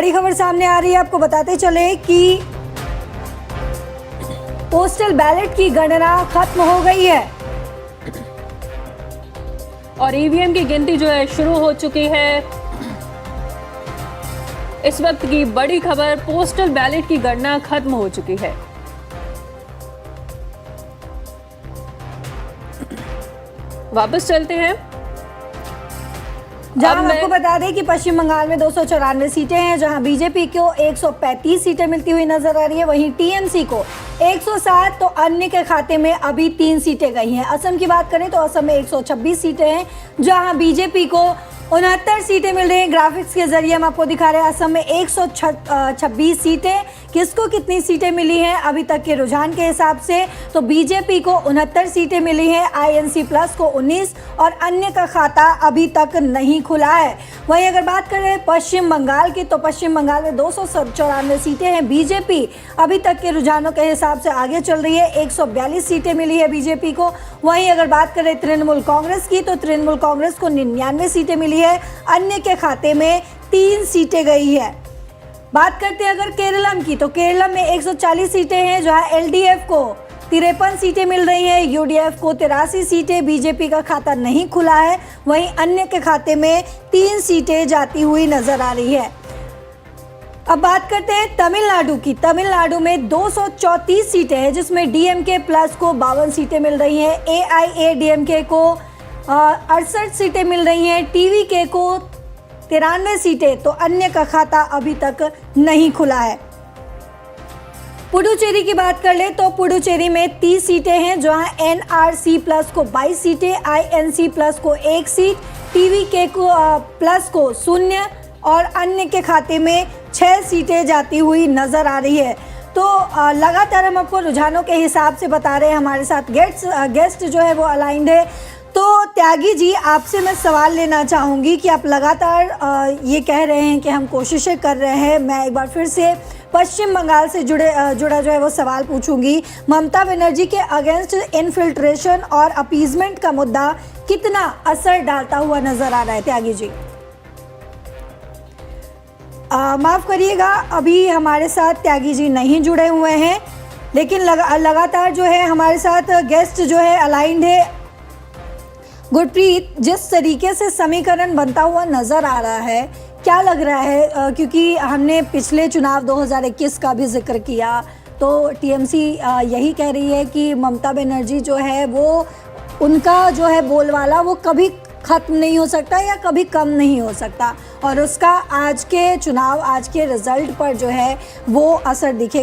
बड़ी खबर सामने आ रही है। आपको बताते चले कि पोस्टल बैलेट की गणना खत्म हो गई है और ईवीएम की गिनती जो है शुरू हो चुकी है। इस वक्त की बड़ी खबर, पोस्टल बैलेट की गणना खत्म हो चुकी है। वापस चलते हैं जहां हम आपको बता दें कि पश्चिम बंगाल में 294 सीटें हैं, जहां बीजेपी को 135 सीटें मिलती हुई नजर आ रही है, वहीं टीएमसी को 107, तो अन्य के खाते में अभी 3 सीटें गई हैं। असम की बात करें तो असम में 126 सीटें हैं, जहां बीजेपी को 69 सीटें मिल रही हैं। ग्राफिक्स के जरिए हम आपको दिखा रहे हैं असम में 126 सीटें। किसको कितनी सीटें मिली हैं अभी तक के रुझान के हिसाब से, तो बीजेपी को 69 सीटें मिली हैं, आईएनसी प्लस को 19 और अन्य का खाता अभी तक नहीं खुला है। वहीं अगर बात करें पश्चिम बंगाल की, तो पश्चिम बंगाल में 294 सीटें हैं। बीजेपी अभी तक के रुझानों के हिसाब से आगे चल रही है, 142 सीटें मिली है बीजेपी को। वहीं अगर बात करें तृणमूल कांग्रेस की, तो तृणमूल कांग्रेस को 99 सीटें मिली है, अन्य के खाते में 3 सीटें गई है। बात करते हैं अगर केरलम की, तो केरलम में 140 सीटें हैं, जहां एलडीएफ को 53 सीटें मिल रही हैं, यूडीएफ को 83 सीटें, बीजेपी का खाता नहीं खुला है। वहीं अन्य के खाते में 3 सीटें जाती हुई नजर आ रही है। अब बात करते हैं तमिलनाडु की। तमिलनाडु में 234 सीटें हैं, जिसमें डीएमके प्लस को 52 सीटें मिल रही हैं, एआईएडीएमके को 68 सीटें मिल रही हैं, टीवीके को 93 सीटें, तो अन्य का खाता अभी तक नहीं खुला है। पुडुचेरी की बात कर ले तो पुडुचेरी में 30 सीटें हैं, जहां एनआरसी प्लस को 22 सीटें, आईएनसी प्लस को 1 सीट, टीवीके को प्लस को 0 और अन्य के खाते में 6 सीटें जाती हुई नजर आ रही है। तो लगातार हम आपको रुझानों के हिसाब से बता रहे हैं। हमारे साथ गेस्ट जो है वो अलाइंड है। तो त्यागी जी, आपसे मैं सवाल लेना चाहूँगी कि आप लगातार ये कह रहे हैं कि हम कोशिशें कर रहे हैं। मैं एक बार फिर से पश्चिम बंगाल से जुड़ा जो है वो सवाल पूछूंगी। ममता बनर्जी के अगेंस्ट इन्फिल्ट्रेशन और अपीजमेंट का मुद्दा कितना असर डालता हुआ नजर आ रहा है त्यागी जी? माफ़ करिएगा, अभी हमारे साथ त्यागी जी नहीं जुड़े हुए हैं, लेकिन लगातार जो है हमारे साथ गेस्ट जो है अलाइंड है। गुरप्रीत, जिस तरीके से समीकरण बनता हुआ नज़र आ रहा है, क्या लग रहा है, क्योंकि हमने पिछले चुनाव 2021 का भी जिक्र किया, तो टीएमसी यही कह रही है कि ममता बनर्जी जो है वो, उनका जो है बोलबाला वो कभी ख़त्म नहीं हो सकता या कभी कम नहीं हो सकता, और उसका आज के चुनाव, आज के रिजल्ट पर जो है वो असर दिखे।